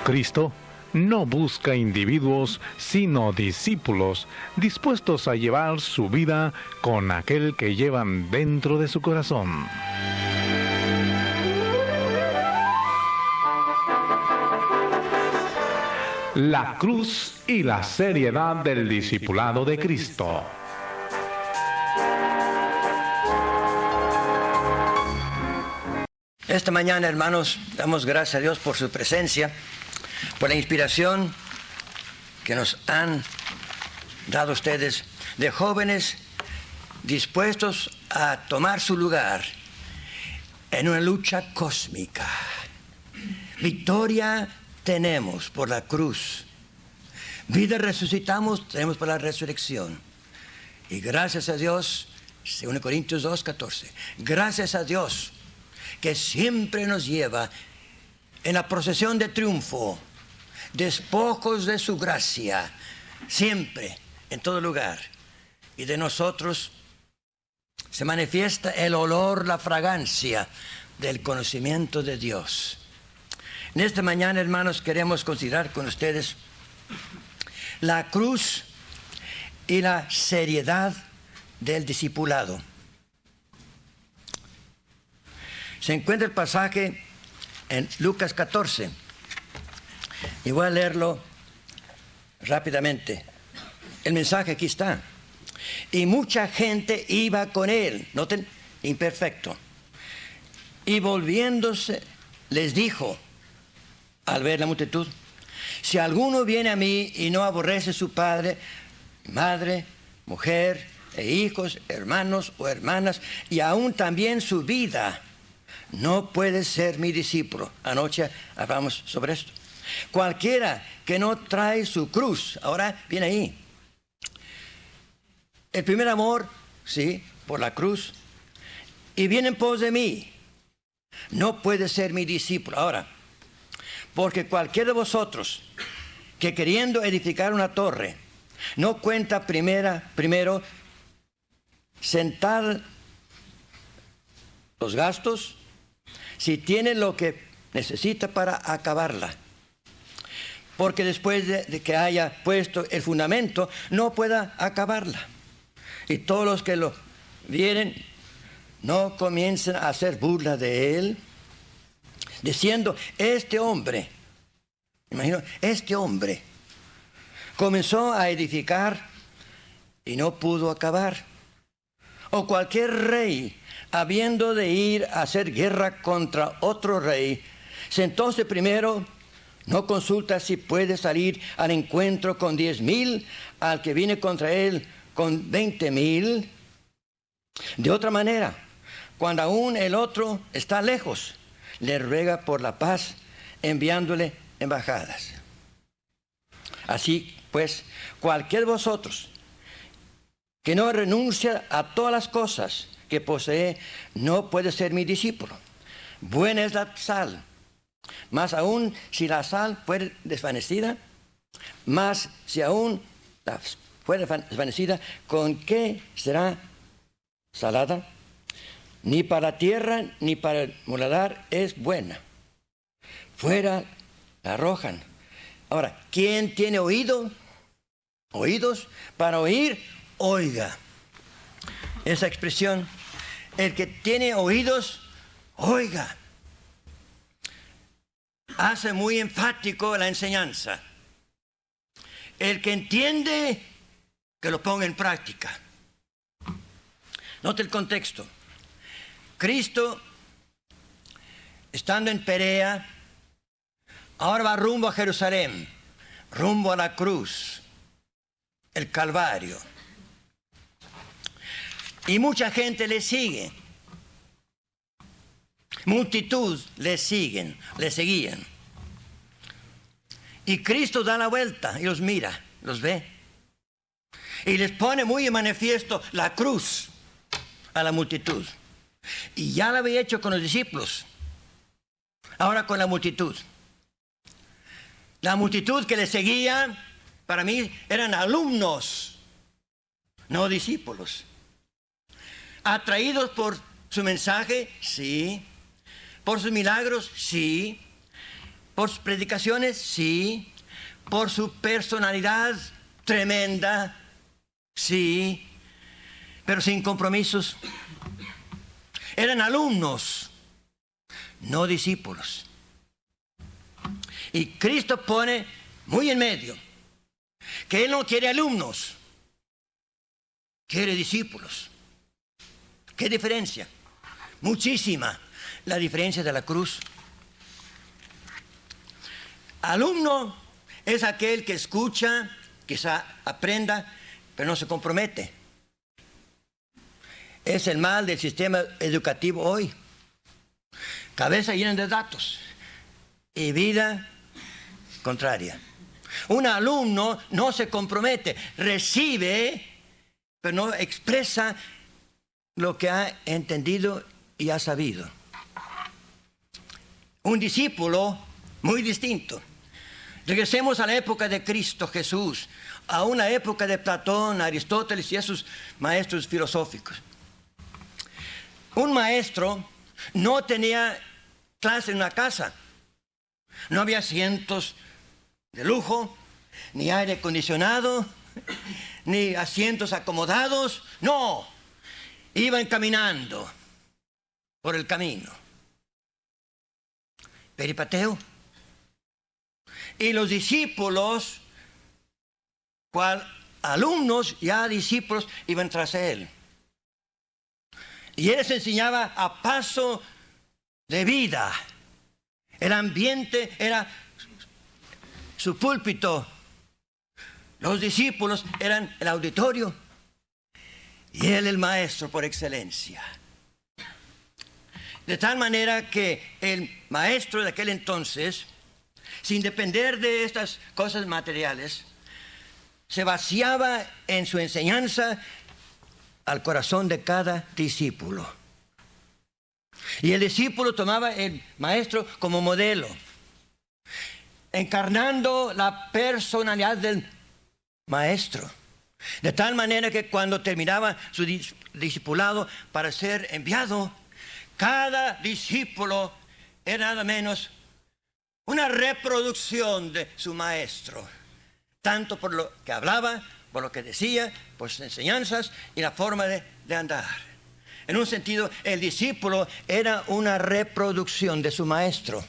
Cristo no busca individuos, sino discípulos, dispuestos a llevar su vida con aquel que llevan dentro de su corazón. La cruz y la seriedad del discipulado de Cristo. Esta mañana, hermanos, damos gracias a Dios por su presencia, por la inspiración que nos han dado ustedes de jóvenes dispuestos a tomar su lugar en una lucha cósmica. Victoria tenemos por la cruz. Vida resucitamos, tenemos por la resurrección. Y gracias a Dios, 2 Corintios 2:14, gracias a Dios que siempre nos lleva en la procesión de triunfo, despojos de su gracia, siempre, en todo lugar. Y de nosotros se manifiesta el olor, la fragancia del conocimiento de Dios. En esta mañana, hermanos, queremos considerar con ustedes la cruz y la seriedad del discipulado. Se encuentra el pasaje en Lucas 14. Y voy a leerlo rápidamente. El mensaje aquí está. Y mucha gente iba con él. Noten, imperfecto. Y volviéndose, les dijo, al ver la multitud: si alguno viene a mí y no aborrece su padre, madre, mujer, e hijos, hermanos o hermanas, y aún también su vida, no puede ser mi discípulo. Anoche hablamos sobre esto. Cualquiera que no trae su cruz, ahora viene ahí. El primer amor, sí, por la cruz, y viene en pos de mí, no puede ser mi discípulo. Ahora, porque cualquiera de vosotros que queriendo edificar una torre, no cuenta primero sentar los gastos, si tiene lo que necesita para acabarla. Porque después de que haya puesto el fundamento, no pueda acabarla. Y todos los que lo vieren no comiencen a hacer burla de él, diciendo: este hombre, imagino, este hombre comenzó a edificar y no pudo acabar. O cualquier rey, habiendo de ir a hacer guerra contra otro rey, sentóse primero, no consulta si puede salir al encuentro con 10,000 al que viene contra él con 20,000. De otra manera, cuando aún el otro está lejos, le ruega por la paz, enviándole embajadas. Así pues, cualquier de vosotros que no renuncia a todas las cosas que posee, no puede ser mi discípulo. Buena es la sal, mas aún si la sal fuere desvanecida, mas si aún fuere desvanecida, ¿con qué será salada? Ni para tierra ni para el muladar es buena. Fuera la arrojan. Ahora, ¿quién tiene oídos para oír? Oiga. Esa expresión, el que tiene oídos, oiga, hace muy enfático la enseñanza. El que entiende, que lo ponga en práctica. Note el contexto. Cristo, estando en Perea, ahora va rumbo a Jerusalén, rumbo a la cruz, el Calvario. Y mucha gente le sigue. Multitud le seguían. Y Cristo da la vuelta y los mira, los ve. Y les pone muy en manifiesto la cruz a la multitud. Y ya lo había hecho con los discípulos. Ahora con la multitud. La multitud que le seguía, para mí, eran alumnos, no discípulos. Atraídos por su mensaje, sí. Por sus milagros, sí. Por sus predicaciones, sí. Por su personalidad tremenda, sí. Pero sin compromisos. Eran alumnos, no discípulos. Y Cristo pone muy en medio que Él no quiere alumnos, quiere discípulos. ¿Qué diferencia? Muchísima. La diferencia de la cruz. Alumno es aquel que escucha, quizá aprenda, pero no se compromete. Es el mal del sistema educativo hoy. Cabeza llena de datos y vida contraria. Un alumno no se compromete, recibe, pero no expresa lo que ha entendido y ha sabido. Un discípulo muy distinto. Regresemos a la época de Cristo Jesús, a una época de Platón, Aristóteles y esos maestros filosóficos. Un maestro no tenía clase en una casa. No había asientos de lujo, ni aire acondicionado, ni asientos acomodados. No, iban caminando por el camino. Peripateo. Y los discípulos, cual alumnos, ya discípulos, iban tras él. Y él les enseñaba a paso de vida. El ambiente era su púlpito. Los discípulos eran el auditorio. Y él el maestro por excelencia. De tal manera que el maestro de aquel entonces, sin depender de estas cosas materiales, se vaciaba en su enseñanza al corazón de cada discípulo. Y el discípulo tomaba el maestro como modelo, encarnando la personalidad del maestro. De tal manera que cuando terminaba su discipulado para ser enviado, cada discípulo era nada menos una reproducción de su maestro, tanto por lo que hablaba, por lo que decía, por sus enseñanzas y la forma de andar. En un sentido, el discípulo era una reproducción de su maestro,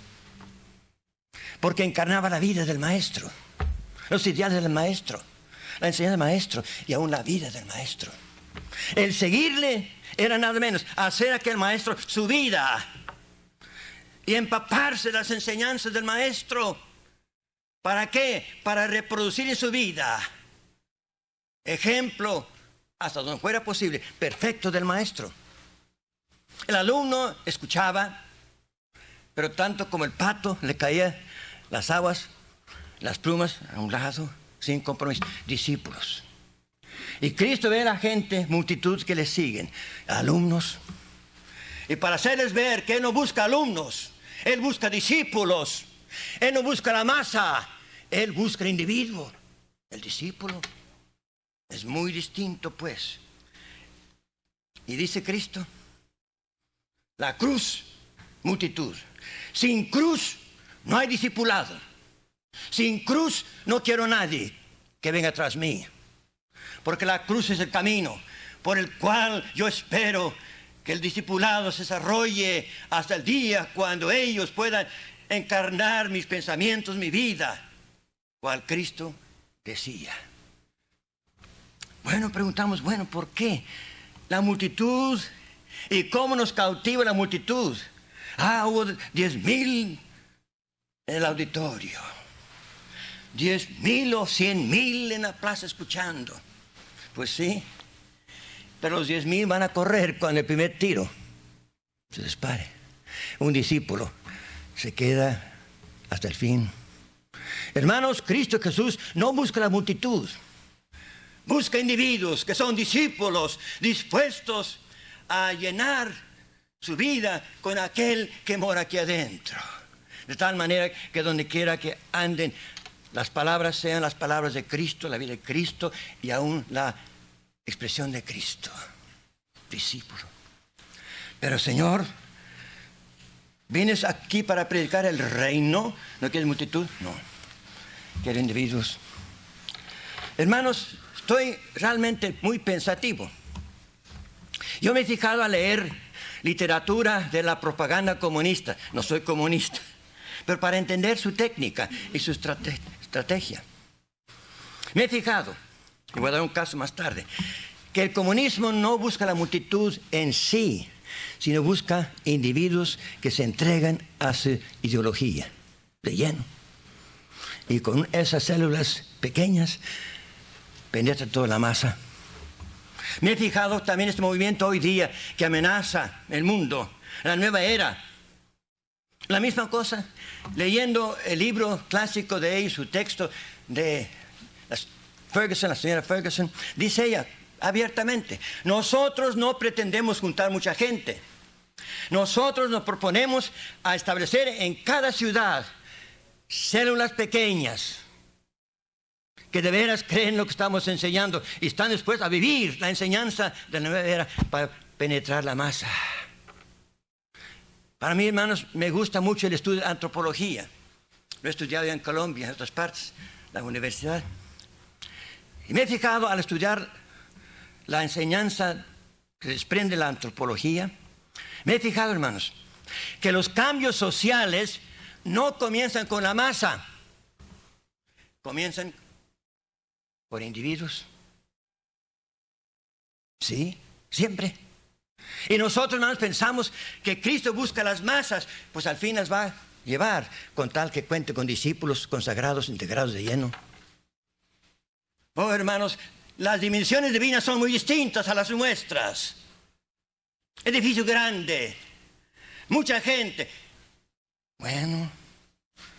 porque encarnaba la vida del maestro, los ideales del maestro, la enseñanza del maestro y aún la vida del maestro. El seguirle era nada menos hacer a aquel maestro su vida y empaparse de las enseñanzas del maestro. ¿Para qué? Para reproducir en su vida ejemplo, hasta donde fuera posible, perfecto del maestro. El alumno escuchaba, pero tanto como el pato le caía las aguas, las plumas a un lado, sin compromiso. Discípulos. Y Cristo ve a la gente, multitud que le siguen, alumnos. Y para hacerles ver que Él no busca alumnos, Él busca discípulos. Él no busca la masa, Él busca el individuo, el discípulo. Es muy distinto, pues. Y dice Cristo, la cruz, multitud. Sin cruz no hay discipulado. Sin cruz no quiero a nadie que venga tras mí. Porque la cruz es el camino por el cual yo espero que el discipulado se desarrolle hasta el día cuando ellos puedan encarnar mis pensamientos, mi vida, cual Cristo decía. Bueno, preguntamos, bueno, ¿por qué? La multitud, ¿y cómo nos cautiva la multitud? Hubo 10,000 en el auditorio, 10,000 o 100,000 en la plaza escuchando. Pues sí, pero los 10,000 van a correr con el primer tiro. Se dispare. Un discípulo se queda hasta el fin. Hermanos, Cristo Jesús no busca la multitud. Busca individuos que son discípulos dispuestos a llenar su vida con aquel que mora aquí adentro. De tal manera que donde quiera que anden, las palabras sean las palabras de Cristo, la vida de Cristo y aún la expresión de Cristo. Discípulo. Pero Señor, ¿Vienes aquí para predicar el reino? ¿No quieres multitud? No. Quiero individuos. Hermanos, estoy realmente muy pensativo. Yo me he fijado a leer literatura de la propaganda comunista. No soy comunista, pero para entender su técnica y su estrategia. Me he fijado, y voy a dar un caso más tarde, que el comunismo no busca la multitud en sí, sino busca individuos que se entregan a su ideología, de lleno. Y con esas células pequeñas penetra toda la masa. Me he fijado también en este movimiento hoy día que amenaza el mundo, la nueva era. La misma cosa, leyendo el libro clásico de ellos, su texto de Ferguson, la señora Ferguson, dice ella abiertamente: nosotros no pretendemos juntar mucha gente. Nosotros nos proponemos a establecer en cada ciudad células pequeñas que de veras creen lo que estamos enseñando y están dispuestos a vivir la enseñanza de la nueva era para penetrar la masa. Para mí, hermanos, me gusta mucho el estudio de antropología. Lo he estudiado ya en Colombia, en otras partes, la universidad. Y me he fijado al estudiar la enseñanza que desprende la antropología, me he fijado, hermanos, que los cambios sociales no comienzan con la masa, comienzan por individuos. Sí, siempre. Y nosotros, hermanos, pensamos que Cristo busca las masas, pues al fin las va a llevar, con tal que cuente con discípulos consagrados, integrados de lleno. Oh, hermanos, las dimensiones divinas son muy distintas a las nuestras. Edificio grande, mucha gente. Bueno,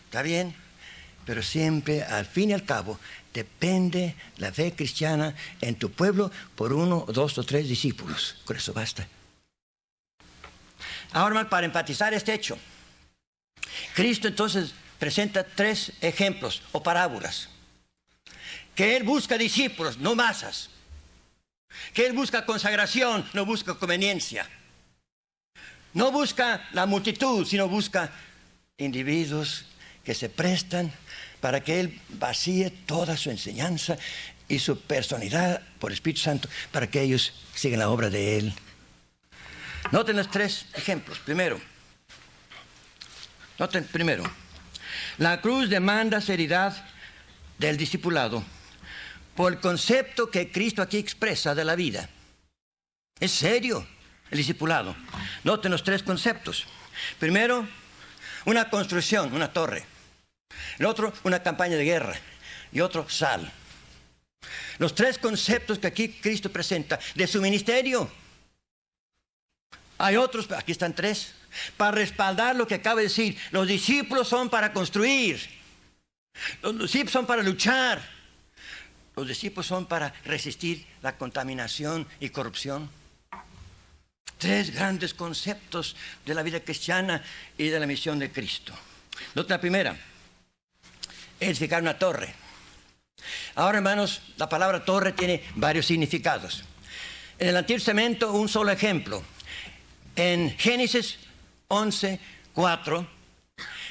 está bien, pero siempre, al fin y al cabo, depende la fe cristiana en tu pueblo por 1, 2 o 3 discípulos. Con eso basta. Ahora, hermano, para enfatizar este hecho, Cristo entonces presenta 3 ejemplos o parábolas. Que Él busca discípulos, no masas. Que Él busca consagración, no busca conveniencia. No busca la multitud, sino busca individuos que se prestan para que Él vacíe toda su enseñanza y su personalidad por el Espíritu Santo, para que ellos sigan la obra de Él. Noten los 3 ejemplos. Primero, la cruz demanda seriedad del discipulado por el concepto que Cristo aquí expresa de la vida. Es serio el discipulado. Noten los 3 conceptos. Primero, una construcción, una torre. El otro, una campaña de guerra. Y otro, sal. Los 3 conceptos que aquí Cristo presenta de su ministerio. Hay otros, aquí están 3, para respaldar lo que acaba de decir. Los discípulos son para construir. Los discípulos son para luchar. Los discípulos son para resistir la contaminación y corrupción. 3 grandes conceptos de la vida cristiana y de la misión de Cristo. Nota la primera, edificar una torre. Ahora, hermanos, la palabra torre tiene varios significados. En el Antiguo Testamento, un solo ejemplo. En Génesis 11:4,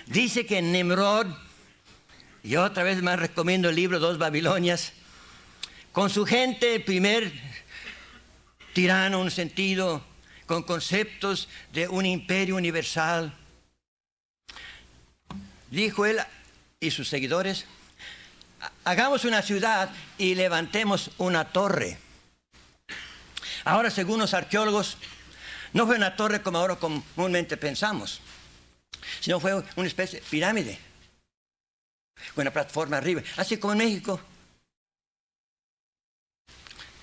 dice que Nimrod, y otra vez más recomiendo el libro 2 Babilonias, con su gente, el primer tirano en un sentido, con conceptos de un imperio universal, dijo él y sus seguidores: hagamos una ciudad y levantemos una torre. Ahora, según los arqueólogos, no fue una torre como ahora comúnmente pensamos, sino fue una especie de pirámide, con una plataforma arriba, así como en México.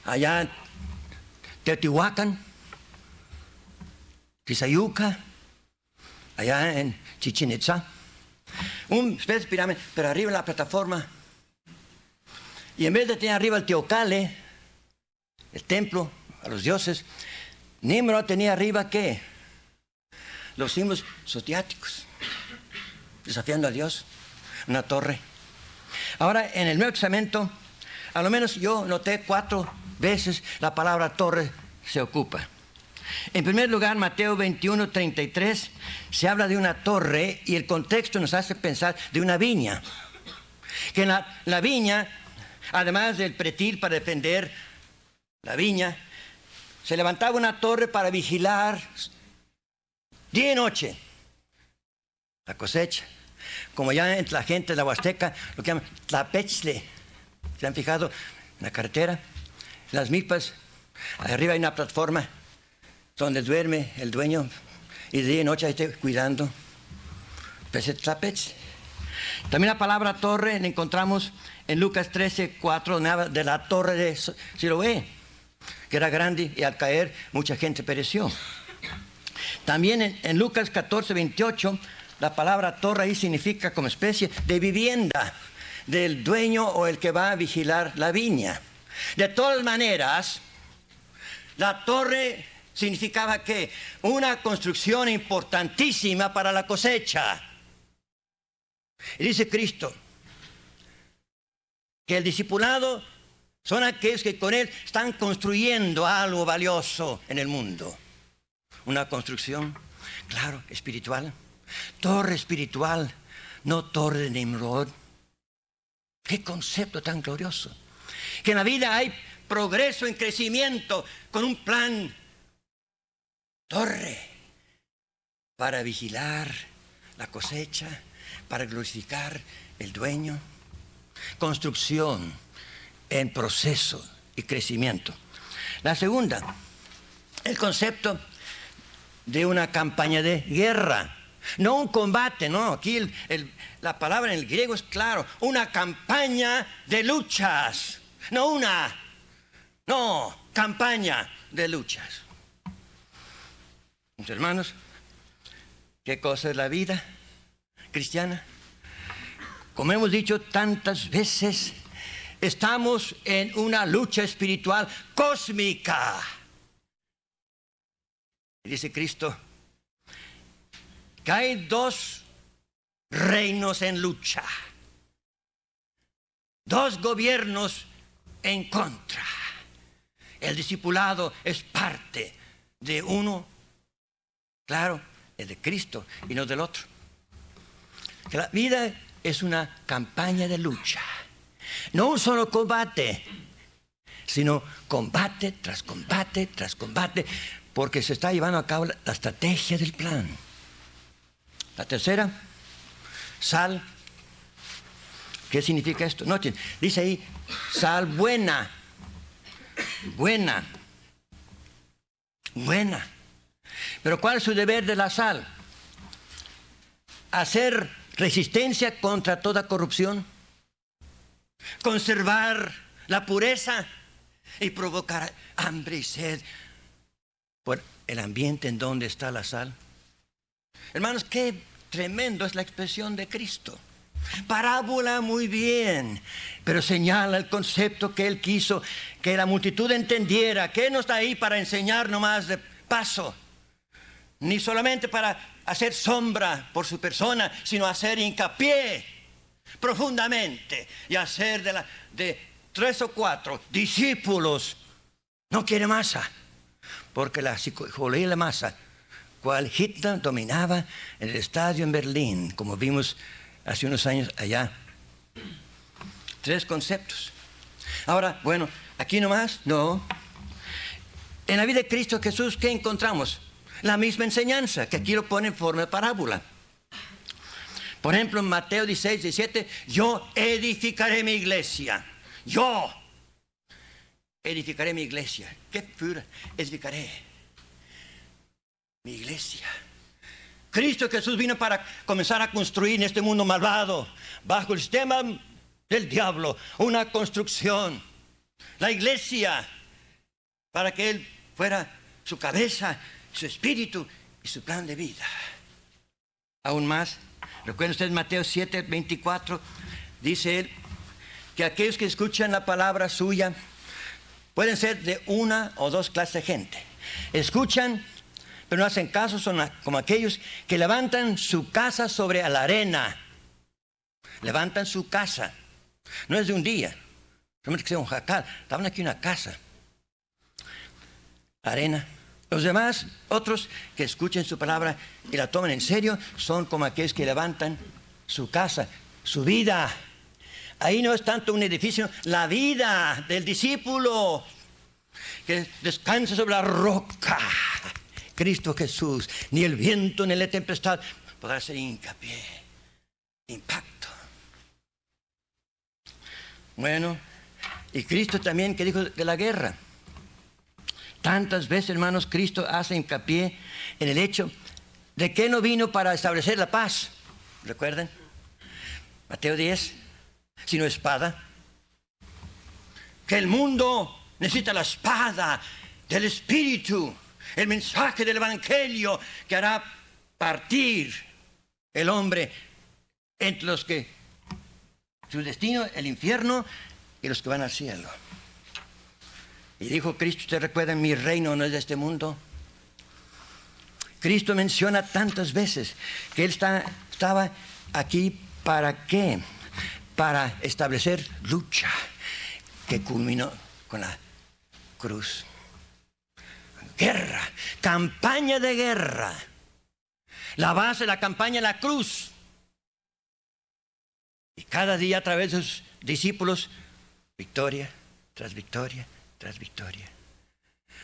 Allá en Teotihuacán, Tizayuca, allá en Chichén Itzá, una especie de pirámide, pero arriba la plataforma. Y en vez de tener arriba el Teocalli, el templo a los dioses, Nimrod tenía arriba, ¿qué? Los símbolos zodiáticos, desafiando a Dios, una torre. Ahora, en el Nuevo Testamento, a lo menos yo noté 4 veces la palabra torre se ocupa. En primer lugar, Mateo 21:33 se habla de una torre y el contexto nos hace pensar de una viña. Que en la viña, además del pretil para defender la viña, se levantaba una torre para vigilar día y noche la cosecha. Como ya entre la gente de la Huasteca lo que llaman tlapechtle. ¿Se han fijado en la carretera? En las milpas, arriba hay una plataforma donde duerme el dueño y de día y noche ahí está cuidando. Pues es tlapechtle. También la palabra torre la encontramos en Lucas 13:4, donde habla de la torre de Siloé, que era grande y al caer mucha gente pereció. También en Lucas 14:28, la palabra torre ahí significa como especie de vivienda del dueño o el que va a vigilar la viña. De todas maneras, la torre significaba que una construcción importantísima para la cosecha. Y dice Cristo que el discipulado son aquellos que con él están construyendo algo valioso en el mundo. Una construcción, claro, espiritual. Torre espiritual, no torre de Nimrod. Qué concepto tan glorioso. Que en la vida hay progreso en crecimiento con un plan. Torre para vigilar la cosecha, para glorificar el dueño. Construcción en proceso y crecimiento. La segunda, el concepto de una campaña de guerra. No un combate, no. Aquí la palabra en el griego es claro. Una campaña de luchas. Campaña de luchas. Mis hermanos, ¿qué cosa es la vida cristiana? Como hemos dicho tantas veces, estamos en una lucha espiritual cósmica. Y dice Cristo que hay dos reinos en lucha, dos gobiernos en contra. El discipulado es parte de uno, claro, el de Cristo y no del otro. Que la vida es una campaña de lucha, no un solo combate, sino combate tras combate tras combate, porque se está llevando a cabo la estrategia del plan. La tercera, sal. ¿Qué significa esto? Noten, dice ahí, sal buena. Buena. Buena. Pero ¿cuál es su deber de la sal? Hacer resistencia contra toda corrupción, conservar la pureza y provocar hambre y sed por el ambiente en donde está la sal. Hermanos, qué tremendo es la expresión de Cristo. Parábola muy bien, pero señala el concepto que Él quiso que la multitud entendiera, que Él no está ahí para enseñar nomás de paso, ni solamente para hacer sombra por su persona, sino hacer hincapié profundamente y hacer de 3 o 4 discípulos. No quiere masa, porque la psicología de la masa, cual Hitler dominaba en el estadio en Berlín, como vimos hace unos años allá. 3 conceptos. Ahora, bueno, aquí nomás, no. En la vida de Cristo Jesús, ¿qué encontramos? La misma enseñanza, que aquí lo pone en forma de parábola. Por ejemplo, en Mateo 16:17, yo edificaré mi iglesia. Yo edificaré mi iglesia. ¿Qué pura? Edificaré mi iglesia. Cristo Jesús vino para comenzar a construir en este mundo malvado, bajo el sistema del diablo, una construcción. La iglesia, para que Él fuera su cabeza, su espíritu y su plan de vida. Aún más, recuerden ustedes Mateo 7:24, dice Él que aquellos que escuchan la palabra suya pueden ser de una o dos clases de gente. Escuchan, pero no hacen caso, son como aquellos que levantan su casa sobre la arena. Levantan su casa. No es de un día, solamente que sea un jacal. Estaban aquí una casa. Arena, Los demás, otros que escuchen su palabra y la tomen en serio, son como aquellos que levantan su casa, su vida. Ahí no es tanto un edificio, la vida del discípulo que descansa sobre la roca, Cristo Jesús. Ni el viento ni la tempestad podrá hacer hincapié, impacto. Bueno, y Cristo también, que dijo de la guerra. Tantas veces, hermanos, Cristo hace hincapié en el hecho de que no vino para establecer la paz. ¿Recuerdan? Mateo 10, sino espada. Que el mundo necesita la espada del Espíritu, el mensaje del Evangelio que hará partir el hombre entre los que su destino, el infierno, y los que van al cielo. Y dijo Cristo, ¿usted recuerda? Mi reino no es de este mundo. Cristo menciona tantas veces que Él estaba aquí, ¿para qué? Para establecer lucha que culminó con la cruz. Guerra, campaña de guerra. La base de la campaña es la cruz. Y cada día a través de sus discípulos, victoria tras victoria tras victoria.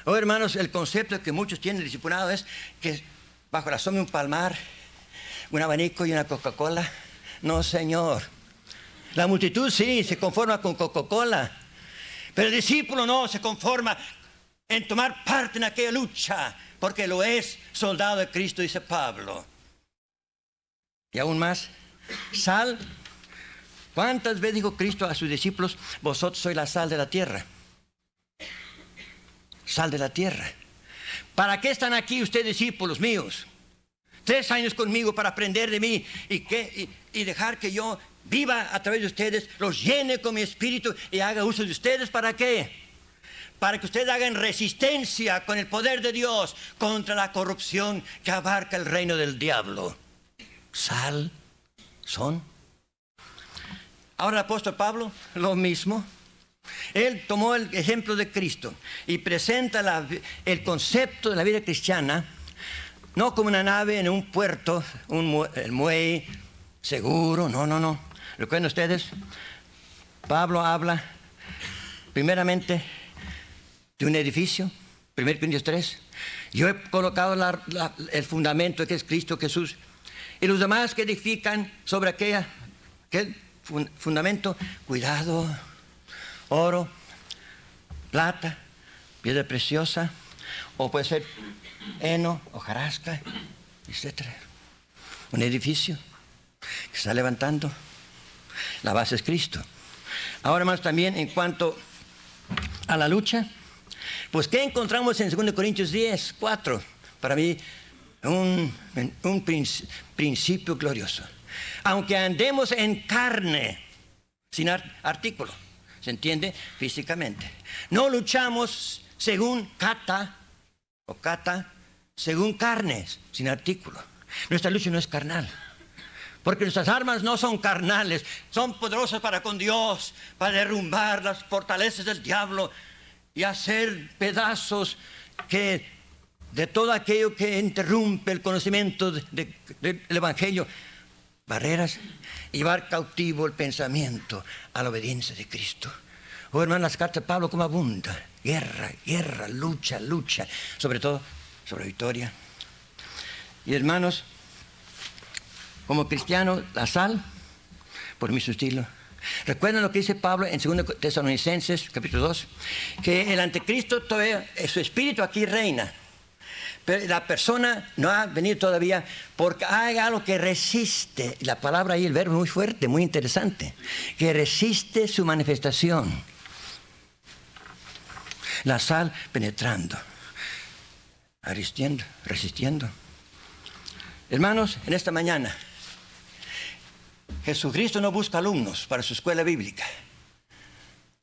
Oh, hermanos, el concepto que muchos tienen discipulado es que bajo la sombra de un palmar, un abanico y una Coca-Cola. No, Señor. La multitud sí se conforma con Coca-Cola, pero el discípulo no se conforma en tomar parte en aquella lucha, porque lo es soldado de Cristo, dice Pablo. Y aún más, sal. ¿Cuántas veces dijo Cristo a sus discípulos, vosotros sois la sal de la tierra? Sal de la tierra. ¿Para qué están aquí ustedes, discípulos míos? 3 años conmigo para aprender de mí y dejar que yo viva a través de ustedes, los llene con mi espíritu y haga uso de ustedes. ¿Para qué? Para que ustedes hagan resistencia con el poder de Dios contra la corrupción que abarca el reino del diablo. Sal son. Ahora el apóstol Pablo, lo mismo. Él tomó el ejemplo de Cristo y presenta el concepto de la vida cristiana no como una nave en un puerto, el muelle seguro, no. ¿Recuerdan ustedes? Pablo habla primeramente de un edificio, 1 Corintios 3. Yo he colocado el fundamento que es Cristo Jesús, y los demás que edifican sobre aquel fundamento, cuidado, oro, plata, piedra preciosa, o puede ser heno, hojarasca, etc. Un edificio que está levantando. La base es Cristo. Ahora más también en cuanto a la lucha, pues ¿qué encontramos en 2 Corintios 10, 4? Para mí, un principio glorioso. Aunque andemos en carne, sin artículo, ¿se entiende? Físicamente. No luchamos según kata, según carnes, sin artículo. Nuestra lucha no es carnal, porque nuestras armas no son carnales, son poderosas para con Dios, para derrumbar las fortalezas del diablo y hacer pedazos de todo aquello que interrumpe el conocimiento del Evangelio, barreras, y llevar cautivo el pensamiento a la obediencia de Cristo. Oh, hermano, las cartas de Pablo como abunda. Guerra, lucha, sobre todo sobre victoria. Y hermanos, como cristiano, la sal, por mi su estilo. ¿Recuerdan lo que dice Pablo en 2 Tesalonicenses, capítulo 2? Que el anticristo todavía, su espíritu aquí reina. Pero la persona no ha venido todavía porque hay algo que resiste. La palabra ahí, el verbo muy fuerte, muy interesante. Que resiste su manifestación. La sal penetrando, resistiendo. Hermanos, en esta mañana, Jesucristo no busca alumnos para su escuela bíblica.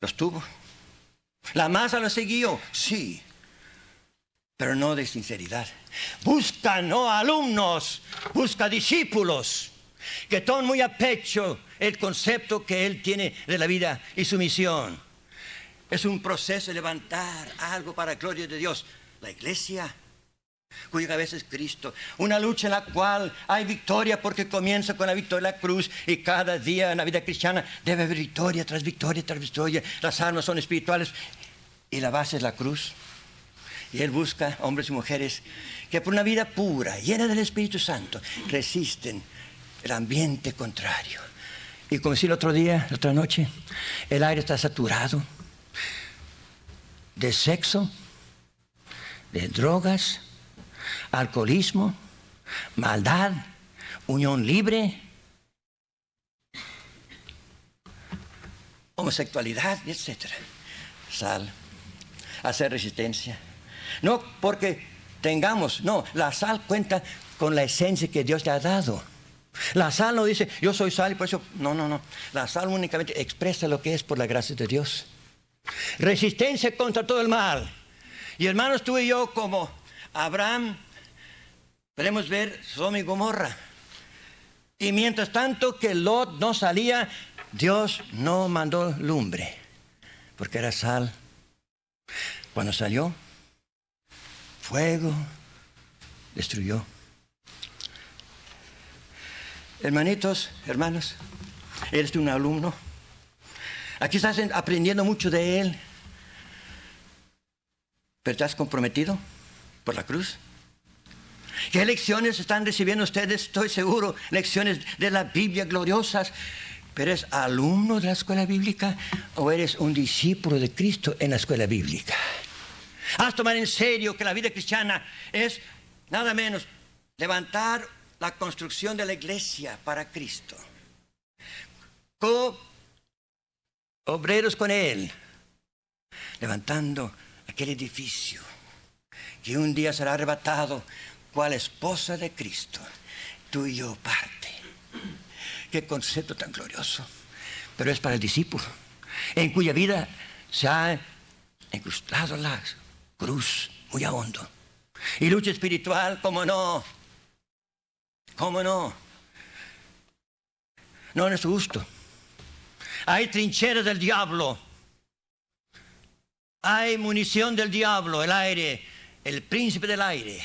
Los tuvo. La masa lo siguió, sí, pero no de sinceridad. Busca no alumnos, busca discípulos que tomen muy a pecho el concepto que Él tiene de la vida y su misión. Es un proceso de levantar algo para la gloria de Dios. La iglesia, cuya cabeza es Cristo. Una lucha en la cual hay victoria porque comienza con la victoria de la cruz, y cada día en la vida cristiana debe haber victoria tras victoria tras victoria. Las armas son espirituales y la base es la cruz. Y Él busca hombres y mujeres que por una vida pura, llena del Espíritu Santo, resisten el ambiente contrario. Y como decía el otro día, la otra noche, el aire está saturado de sexo, de drogas, alcoholismo, maldad, unión libre, homosexualidad, etc. Sal, hacer resistencia. No porque tengamos, no, la sal cuenta con la esencia que Dios le ha dado. La sal no dice, yo soy sal y por eso, no. La sal únicamente expresa lo que es por la gracia de Dios. Resistencia contra todo el mal. Y hermanos, tú y yo, como Abraham, podemos ver Sodoma y Gomorra. Y mientras tanto que Lot no salía, Dios no mandó lumbre, porque era sal. Cuando salió, fuego destruyó. Hermanitos, hermanos, eres un alumno. Aquí estás aprendiendo mucho de Él. ¿Pero estás comprometido por la cruz? ¿Qué lecciones están recibiendo ustedes? Estoy seguro, lecciones de la Biblia gloriosas. ¿Pero eres alumno de la escuela bíblica o eres un discípulo de Cristo en la escuela bíblica? Haz tomar en serio que la vida cristiana es nada menos levantar la construcción de la iglesia para Cristo. Obreros con Él, levantando aquel edificio que un día será arrebatado cual esposa de Cristo. Tú y yo parte. Qué concepto tan glorioso. Pero es para el discípulo, en cuya vida se ha incrustado la cruz muy a hondo. Y lucha espiritual, ¿cómo no? ¿Cómo no? No es gusto. Hay trincheras del diablo. Hay munición del diablo, el aire, el príncipe del aire.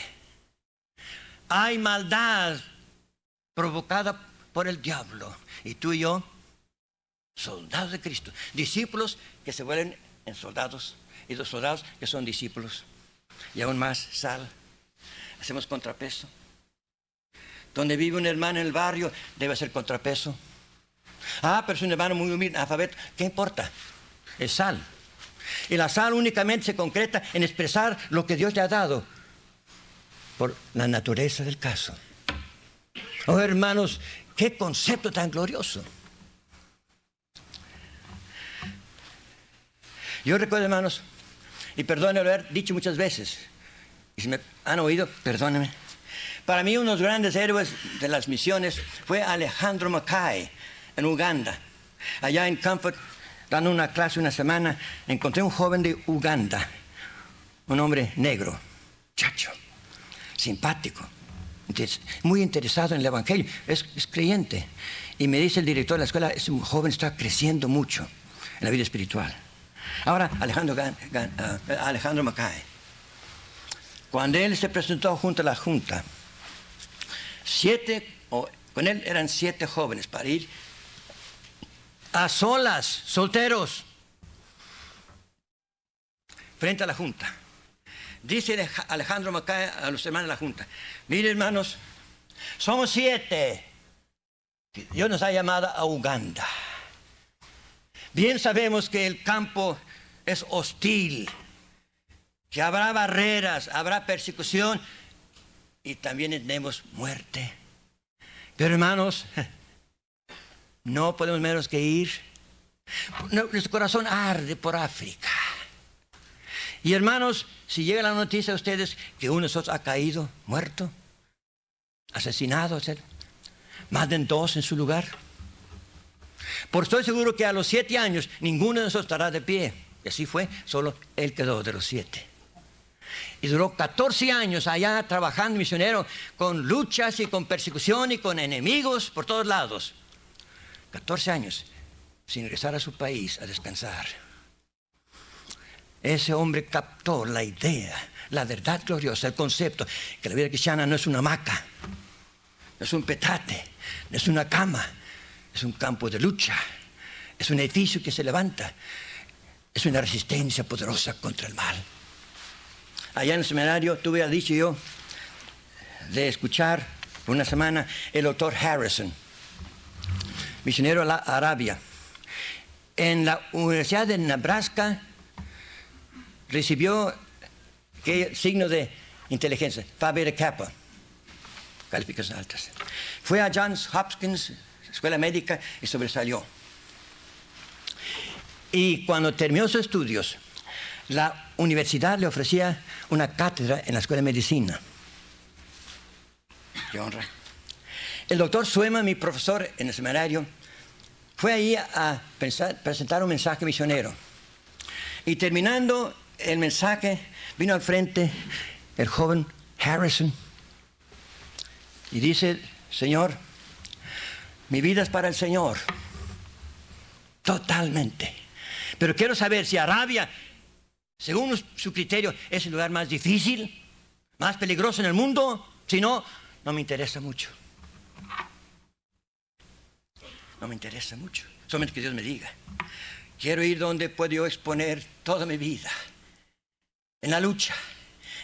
Hay maldad provocada por el diablo. Y tú y yo, soldados de Cristo, discípulos que se vuelven en soldados, y los soldados que son discípulos. Y aún más, sal. Hacemos contrapeso. Donde vive un hermano en el barrio, debe ser contrapeso. Pero es un hermano muy humilde, alfabeto. ¿Qué importa? Es sal. Y la sal únicamente se concreta en expresar lo que Dios le ha dado por la naturaleza del caso. Oh, hermanos, qué concepto tan glorioso. Yo recuerdo, hermanos, y perdónenme haber dicho muchas veces, y si me han oído, perdónenme. Para mí, uno de los grandes héroes de las misiones fue Alejandro Mackay, en Uganda. Allá en Comfort, dando una clase una semana, encontré un joven de Uganda, un hombre negro, chacho, simpático, muy interesado en el Evangelio, es creyente. Y me dice el director de la escuela, ese joven está creciendo mucho en la vida espiritual. Ahora, Alejandro Mackay, cuando él se presentó junto a la junta, con él eran 7 jóvenes para ir a solas, solteros, frente a la junta. Dice Alejandro Mackay a los hermanos de la junta: miren, hermanos, somos 7. Dios nos ha llamado a Uganda. Bien sabemos que el campo es hostil, que habrá barreras, habrá persecución y también tenemos muerte. Pero, hermanos, no podemos menos que ir. Nuestro corazón arde por África. Y, hermanos, si llega la noticia a ustedes que uno de nosotros ha caído, muerto, asesinado, etc., manden 2 en su lugar. Porque estoy seguro que a los 7 años ninguno de nosotros estará de pie. Y así fue, solo él quedó de los 7. Y duró 14 años allá trabajando misionero, con luchas y con persecución y con enemigos por todos lados. 14 años sin regresar a su país a descansar. ese hombre captó la idea, la verdad gloriosa, el concepto, que la vida cristiana no es una hamaca, no es un petate, no es una cama, es un campo de lucha, es un edificio que se levanta, es una resistencia poderosa contra el mal. Allá en el seminario tuve el dicho yo de escuchar por una semana el doctor Harrison, misionero a la Arabia. En la Universidad de Nebraska recibió signo de inteligencia, Phi Beta Kappa, calificaciones altas. Fue a Johns Hopkins, escuela médica, y sobresalió. Y cuando terminó sus estudios, la universidad le ofrecía una cátedra en la escuela de medicina. ¡Qué honra! El doctor Suema, mi profesor en el seminario, fue ahí a presentar un mensaje misionero. Y terminando el mensaje, vino al frente el joven Harrison y dice: Señor, mi vida es para el Señor, totalmente. Pero quiero saber si Arabia, según su criterio, es el lugar más difícil, más peligroso en el mundo. Si no, no me interesa mucho. No me interesa mucho. Solamente que Dios me diga. Quiero ir donde puedo yo exponer toda mi vida. En la lucha,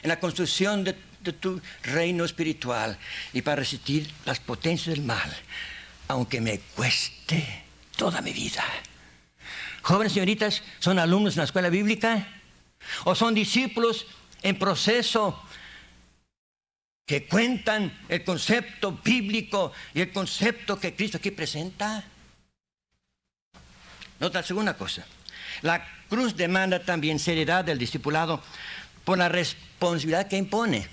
en la construcción de tu reino espiritual y para resistir las potencias del mal, aunque me cueste toda mi vida. Jóvenes señoritas, ¿son alumnos en la escuela bíblica? ¿O son discípulos en proceso que cuentan el concepto bíblico y el concepto que Cristo aquí presenta? Nota la segunda cosa. La cruz demanda también seriedad del discipulado por la responsabilidad que impone.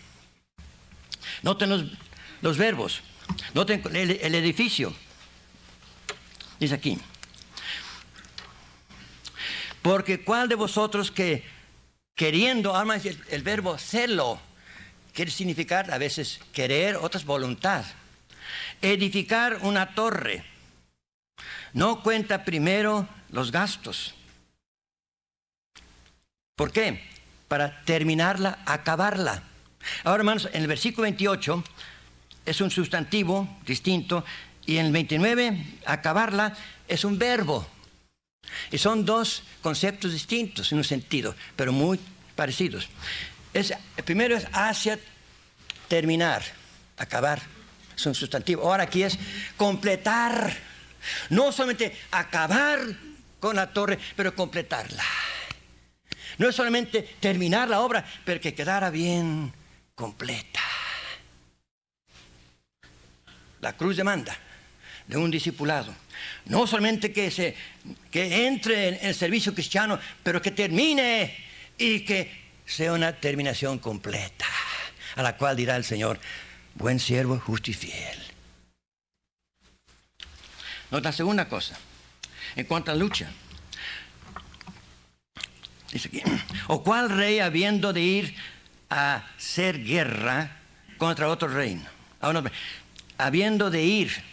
Noten los verbos. Noten el edificio. Dice aquí: porque cuál de vosotros que queriendo, además el verbo celo quiere significar a veces querer, otras voluntad. Edificar una torre no cuenta primero los gastos. ¿Por qué? Para terminarla, acabarla. Ahora, hermanos, en el versículo 28 es un sustantivo distinto y en el 29, acabarla, es un verbo. Y son dos conceptos distintos en un sentido, pero muy parecidos. El primero es hacia terminar, acabar, es un sustantivo. Ahora aquí es completar, no solamente acabar con la torre, pero completarla. No es solamente terminar la obra, pero que quedara bien completa. La cruz demanda de un discipulado no solamente que entre en el servicio cristiano, pero que termine y que sea una terminación completa, a la cual dirá el Señor: buen siervo, justo y fiel. Nota la segunda cosa, en cuanto a la lucha. Dice aquí: o cuál rey habiendo de ir a hacer guerra contra otro reino. Ahora, no, habiendo de ir.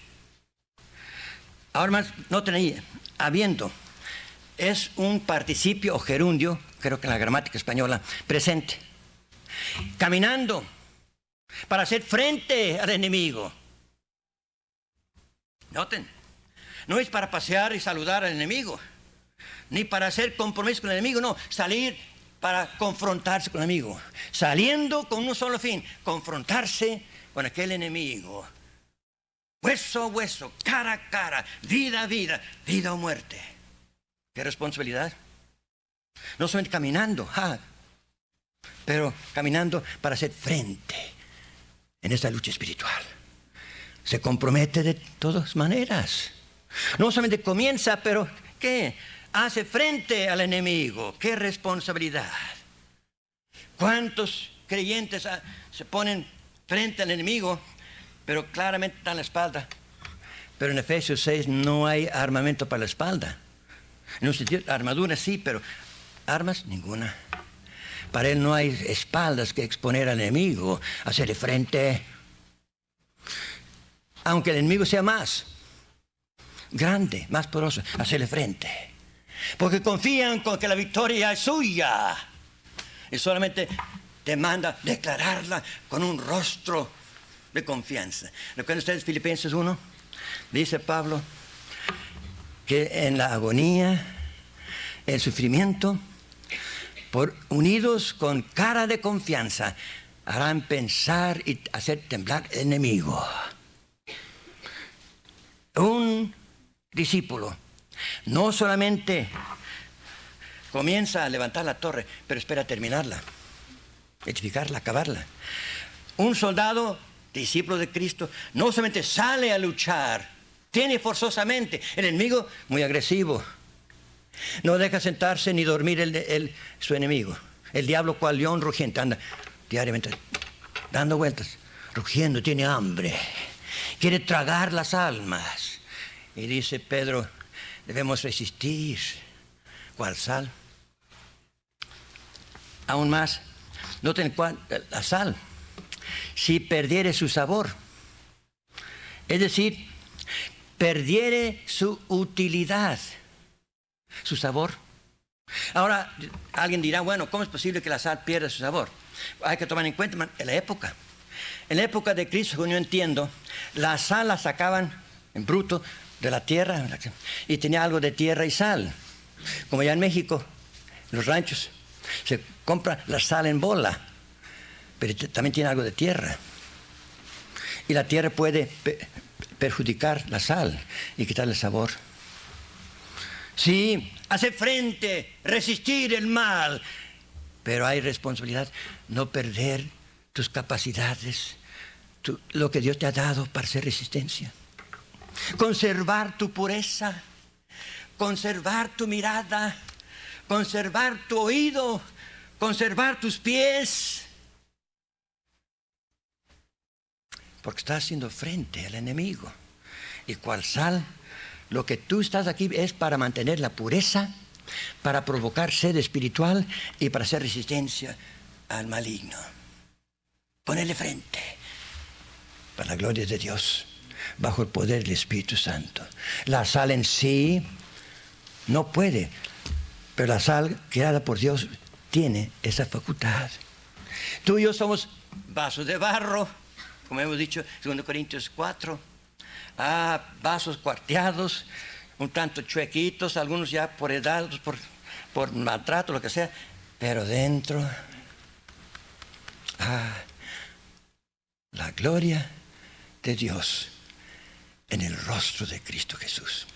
Ahora más, noten ahí, habiendo. Es un participio o gerundio, creo que en la gramática española, presente. Caminando para hacer frente al enemigo. Noten, no es para pasear y saludar al enemigo, ni para hacer compromiso con el enemigo, no, salir para confrontarse con el enemigo. Saliendo con un solo fin, confrontarse con aquel enemigo. Hueso a hueso, cara a cara, vida a vida, vida o muerte. ¿Qué responsabilidad? No solamente caminando, pero caminando para hacer frente en esta lucha espiritual. Se compromete de todas maneras. No solamente comienza, pero ¿qué? Hace frente al enemigo. ¡Qué responsabilidad! ¿Cuántos creyentes se ponen frente al enemigo, pero claramente dan la espalda? Pero en Efesios 6 no hay armamento para la espalda. En un sentido, armadura sí, pero armas ninguna. Para él no hay espaldas que exponer al enemigo, hacerle frente. Aunque el enemigo sea más grande, más poderoso, hacerle frente. porque confían con que la victoria es suya. Y solamente te manda declararla con un rostro de confianza. ¿Recuerdan ustedes Filipenses 1? Dice Pablo que en la agonía, el sufrimiento, unidos con cara de confianza, harán pensar y hacer temblar al enemigo. Un discípulo no solamente comienza a levantar la torre, pero espera terminarla, edificarla, acabarla. Un soldado, discípulo de Cristo, no solamente sale a luchar, tiene forzosamente el enemigo muy agresivo. No deja sentarse ni dormir su enemigo. El diablo, cual león rugiente, anda diariamente dando vueltas, rugiendo, tiene hambre, quiere tragar las almas. Y dice Pedro, debemos resistir. ¿Cuál sal? Aún más, noten la sal, si perdiere su sabor, es decir, perdiere su utilidad, su sabor. Ahora, alguien dirá, bueno, ¿cómo es posible que la sal pierda su sabor? Hay que tomar en cuenta en la época. En la época de Cristo, como yo entiendo, la sal la sacaban en bruto de la tierra y tenía algo de tierra y sal. Como ya en México, en los ranchos, se compra la sal en bola, pero también tiene algo de tierra. Y la tierra puede perjudicar la sal y quitarle el sabor. Sí, hacer frente, resistir el mal, pero hay responsabilidad, no perder tus capacidades, lo que Dios te ha dado para hacer resistencia. Conservar tu pureza, conservar tu mirada, conservar tu oído, conservar tus pies, porque estás haciendo frente al enemigo. Y cual sal, lo que tú estás aquí es para mantener la pureza, para provocar sed espiritual y para hacer resistencia al maligno. Ponerle frente para la gloria de Dios, bajo el poder del Espíritu Santo. La sal en sí no puede, pero la sal creada por Dios tiene esa facultad. Tú y yo somos vasos de barro, como hemos dicho, 2 Corintios 4. Vasos cuarteados, un tanto chuequitos, algunos ya por edad, por maltrato, lo que sea, pero dentro, la gloria de Dios en el rostro de Cristo Jesús.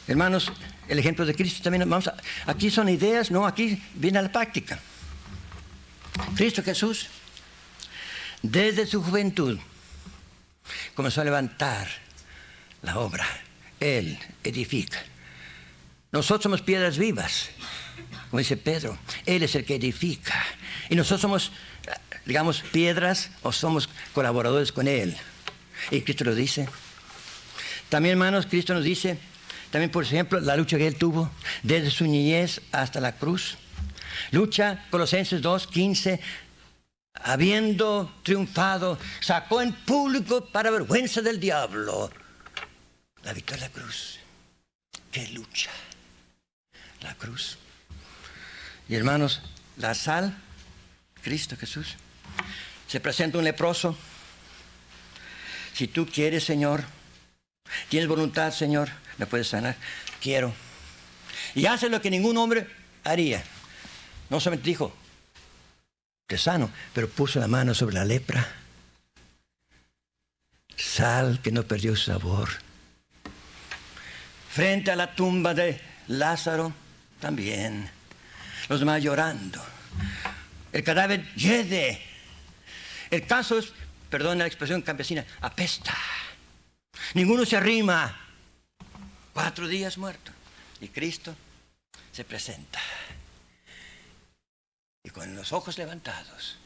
Hermanos, el ejemplo de Cristo también, aquí son ideas, no, aquí viene a la práctica. Cristo Jesús, desde su juventud, comenzó a levantar la obra. Él edifica. Nosotros somos piedras vivas, como dice Pedro. Él es el que edifica. Y nosotros somos, digamos, piedras o somos colaboradores con Él. Y Cristo lo dice. También, hermanos, Cristo nos dice, también, por ejemplo, la lucha que Él tuvo desde su niñez hasta la cruz. Lucha, Colosenses 2:15, habiendo triunfado, sacó en público para vergüenza del diablo la victoria de la cruz. ¡Qué lucha! La cruz. Y hermanos, la sal, Cristo Jesús, se presenta un leproso. Si tú quieres, Señor, tienes voluntad, Señor, me puedes sanar. Quiero. Y hace lo que ningún hombre haría. No solamente dijo, te sano, pero puso la mano sobre la lepra. Sal que no perdió su sabor. Frente a la tumba de Lázaro, también. Los demás llorando. El cadáver yede. El caso es, perdón la expresión campesina, apesta. Ninguno se arrima. 4 días muerto. Y Cristo se presenta. Y con los ojos levantados,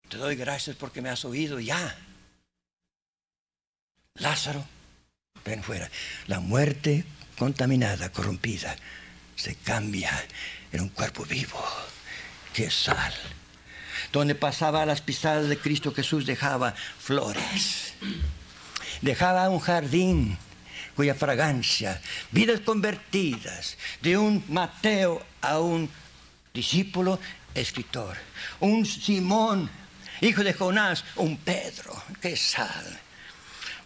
te doy gracias porque me has oído ya. Lázaro, ven fuera. La muerte contaminada, corrompida, se cambia en un cuerpo vivo. ¡Qué sal! Donde pasaba las pisadas de Cristo Jesús dejaba flores. Dejaba un jardín cuya fragancia, vidas convertidas, de un Mateo a un discípulo escritor, un Simón, hijo de Jonás, un Pedro, qué sal,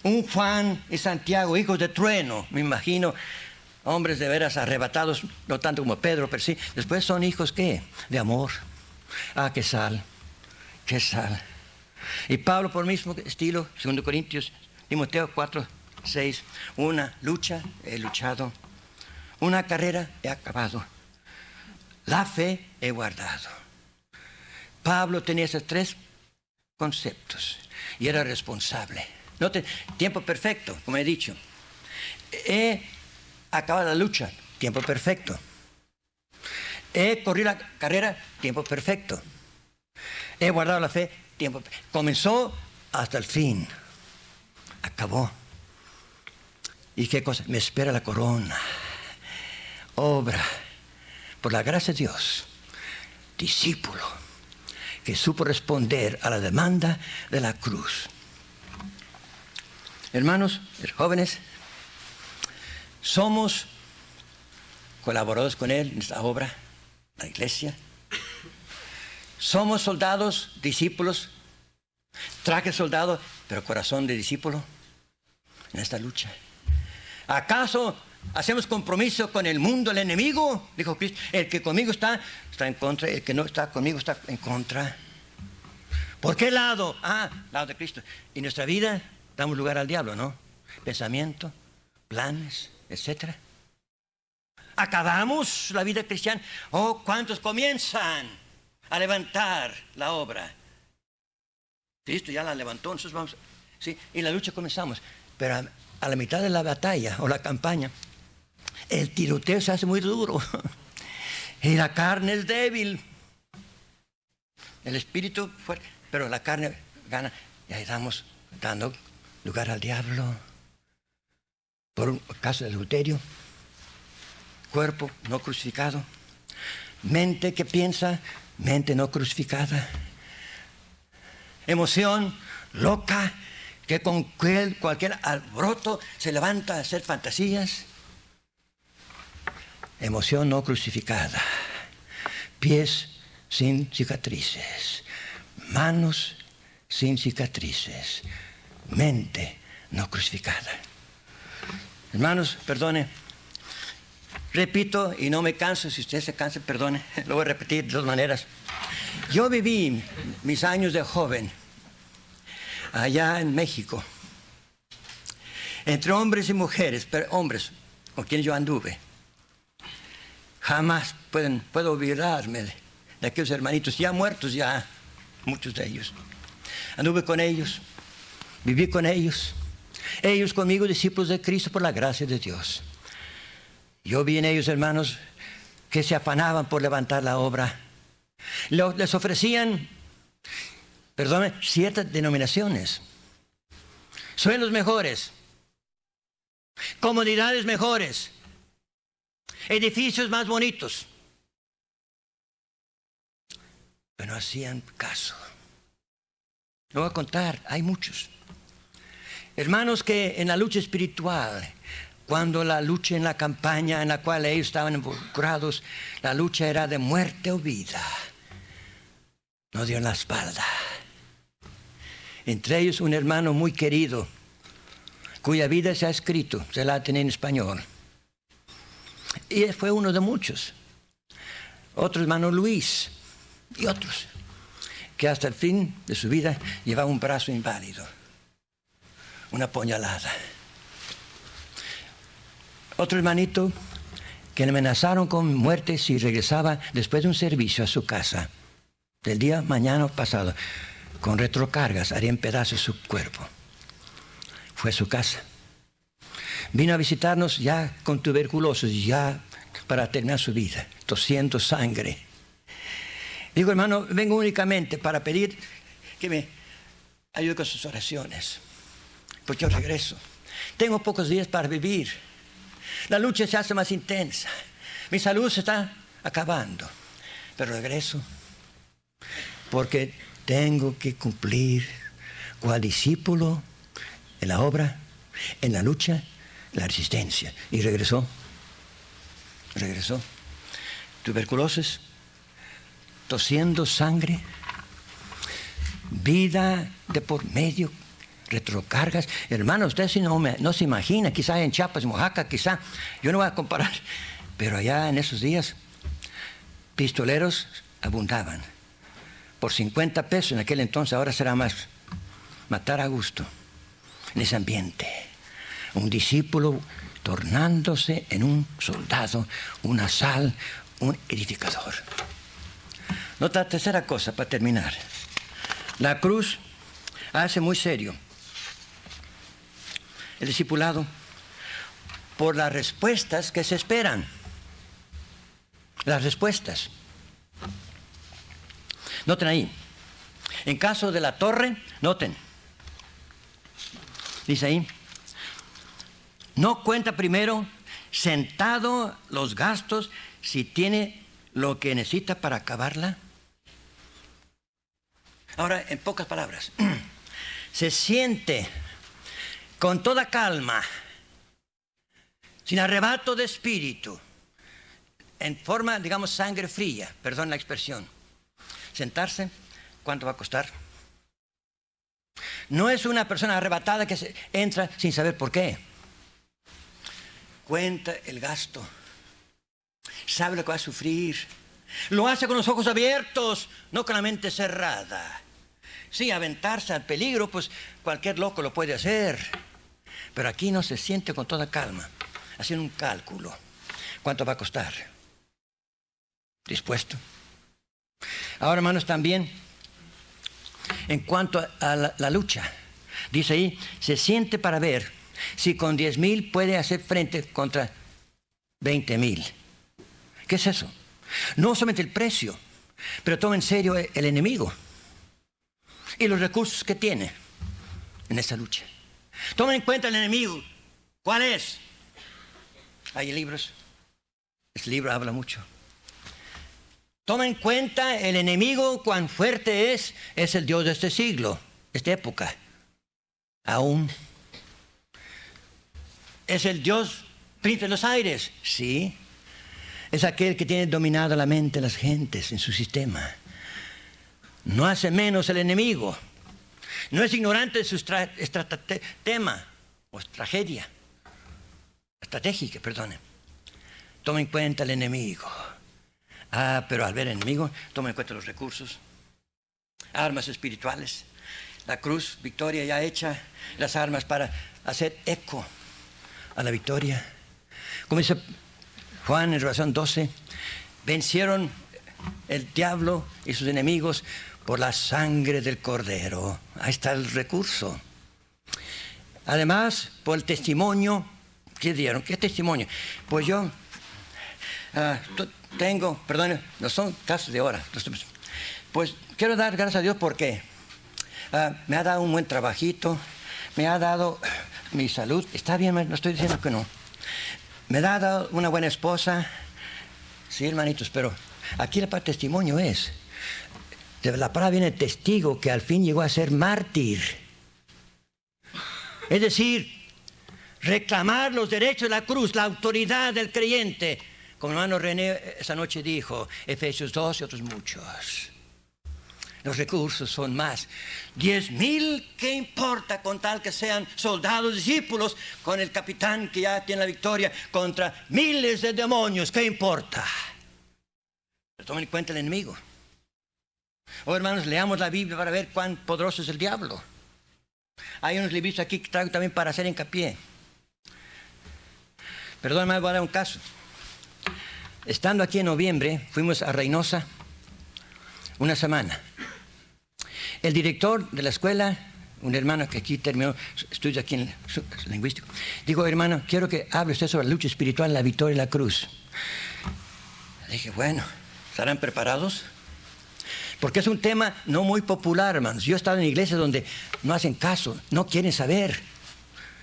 un Juan y Santiago, hijos de trueno, me imagino, hombres de veras arrebatados, no tanto como Pedro, pero sí, después son hijos, ¿qué? De amor. Ah, qué sal, qué sal. Y Pablo, por el mismo estilo, 2 Corintios, Timoteo 4, 6, una lucha he luchado, una carrera he acabado, la fe he guardado. Pablo tenía esos 3 conceptos y era responsable. Tiempo perfecto, como he dicho. He acabado la lucha, tiempo perfecto. He corrido la carrera, tiempo perfecto. He guardado la fe, tiempo perfecto. Comenzó hasta el fin. Acabó. ¿Y qué cosa? Me espera la corona. Obra, por la gracia de Dios, discípulo, que supo responder a la demanda de la cruz. Hermanos, jóvenes, somos colaboradores con Él en esta obra, la iglesia. Somos soldados, discípulos, traje soldado, pero corazón de discípulo en esta lucha. ¿Acaso hacemos compromiso con el mundo, el enemigo? Dijo Cristo, el que conmigo está en contra, el que no está conmigo está en contra. ¿Por qué lado? Lado de Cristo. Y nuestra vida damos lugar al diablo, ¿no? Pensamiento, planes, etcétera. ¿Acabamos la vida cristiana? Oh, ¿cuántos comienzan a levantar la obra? Cristo ya la levantó, nosotros vamos, sí, y la lucha comenzamos. Pero a la mitad de la batalla o la campaña, el tiroteo se hace muy duro. Y la carne es débil. El espíritu fuerte, pero la carne gana. Y ahí estamos dando lugar al diablo. Por un caso de adulterio. Cuerpo no crucificado. Mente que piensa, mente no crucificada. Emoción loca, que con cualquier alboroto se levanta a hacer fantasías. Emoción no crucificada. Pies sin cicatrices. Manos sin cicatrices. Mente no crucificada. Hermanos, perdone. Repito, y no me canso, si usted se cansa, perdone, lo voy a repetir de 2 maneras. Yo viví mis años de joven allá en México, entre hombres y mujeres, pero hombres con quienes yo anduve. Jamás puedo olvidarme de aquellos hermanitos ya muertos, ya muchos de ellos. Anduve con ellos, viví con ellos, ellos conmigo, discípulos de Cristo por la gracia de Dios. Yo vi en ellos, hermanos, que se afanaban por levantar la obra. Les ofrecían, ciertas denominaciones. Sueldos mejores, comodidades mejores, edificios más bonitos. Pero no hacían caso. Lo voy a contar, hay muchos. Hermanos que en la lucha espiritual, cuando la lucha en la campaña en la cual ellos estaban involucrados, la lucha era de muerte o vida, no dieron la espalda. Entre ellos un hermano muy querido, cuya vida se ha escrito, se la tiene en español. Y él fue uno de muchos. Otro hermano Luis y otros, que hasta el fin de su vida llevaba un brazo inválido, una puñalada. Otro hermanito que le amenazaron con muerte si regresaba después de un servicio a su casa. Del día mañana pasado, con retrocargas, harían pedazos su cuerpo. Fue a su casa. Vino a visitarnos ya con tuberculosis, ya para terminar su vida, tosiendo sangre. Digo, hermano, vengo únicamente para pedir que me ayude con sus oraciones, porque yo regreso. Tengo pocos días para vivir. La lucha se hace más intensa. Mi salud se está acabando. Pero regreso porque tengo que cumplir cual discípulo en la obra, en la lucha la resistencia. Y regresó. Tuberculosis, tosiendo sangre, vida de por medio, retrocargas. Hermano, usted si no se imagina, quizá en Chiapas, en Oaxaca, quizá, yo no voy a comparar, pero allá en esos días, pistoleros abundaban. Por 50 pesos en aquel entonces, ahora será más, matar a gusto. En ese ambiente, un discípulo tornándose en un soldado, una sal, un edificador. Nota tercera cosa para terminar. La cruz hace muy serio el discipulado por las respuestas que se esperan. Las respuestas. Noten ahí. En caso de la torre, noten. Dice ahí, no cuenta primero sentado los gastos si tiene lo que necesita para acabarla. Ahora, en pocas palabras, se siente con toda calma, sin arrebato de espíritu, en forma, digamos, sangre fría, perdón la expresión. Sentarse, ¿cuánto va a costar? No es una persona arrebatada que entra sin saber por qué. Cuenta el gasto, sabe lo que va a sufrir, lo hace con los ojos abiertos, no con la mente cerrada. Sí, aventarse al peligro, pues cualquier loco lo puede hacer, pero aquí no se siente con toda calma, haciendo un cálculo. ¿Cuánto va a costar? ¿Dispuesto? Ahora, hermanos, también, en cuanto a la lucha, dice ahí, se siente para ver si con 10,000 puede hacer frente contra 20,000. ¿Qué es eso? No solamente el precio, pero toma en serio el enemigo y los recursos que tiene en esta lucha. Toma en cuenta el enemigo. ¿Cuál es? Hay libros. Este libro habla mucho. Toma en cuenta el enemigo, cuán fuerte es el Dios de este siglo, esta época. Aún. ¿Es el Dios príncipe de los aires? Sí. Es aquel que tiene dominado la mente de las gentes en su sistema. No hace menos el enemigo. No es ignorante de su tema o tragedia. Estratégica, perdone. Toma en cuenta el enemigo. Pero al ver el enemigo, toma en cuenta los recursos, armas espirituales, la cruz, victoria ya hecha, las armas para hacer eco a la victoria. Como dice Juan en Revelación 12, vencieron el diablo y sus enemigos por la sangre del Cordero. Ahí está el recurso. Además, por el testimonio que dieron. ¿Qué testimonio? Pues yo tengo, perdón, no son casos de ahora. Pues quiero dar gracias a Dios porque me ha dado un buen trabajito, me ha dado mi salud. Está bien, no estoy diciendo que no. Me ha dado una buena esposa. Sí, hermanitos, pero aquí la parte testimonio es, de la palabra viene testigo que al fin llegó a ser mártir. Es decir, reclamar los derechos de la cruz, la autoridad del creyente. Como el hermano René esa noche dijo, Efesios 2 y otros muchos. Los recursos son más. 10,000, ¿qué importa con tal que sean soldados, discípulos, con el capitán que ya tiene la victoria contra miles de demonios? ¿Qué importa? Pero tomen en cuenta el enemigo. Hermanos, leamos la Biblia para ver cuán poderoso es el diablo. Hay unos libros aquí que traigo también para hacer hincapié. Perdón, hermano, voy a dar un caso. Estando aquí en noviembre, fuimos a Reynosa una semana. El director de la escuela, un hermano que aquí terminó estudios aquí en lingüístico, dijo, hermano, quiero que hable usted sobre la lucha espiritual, la victoria y la cruz. Le dije, bueno, ¿estarán preparados? Porque es un tema no muy popular, hermanos. Yo he estado en iglesias donde no hacen caso, no quieren saber,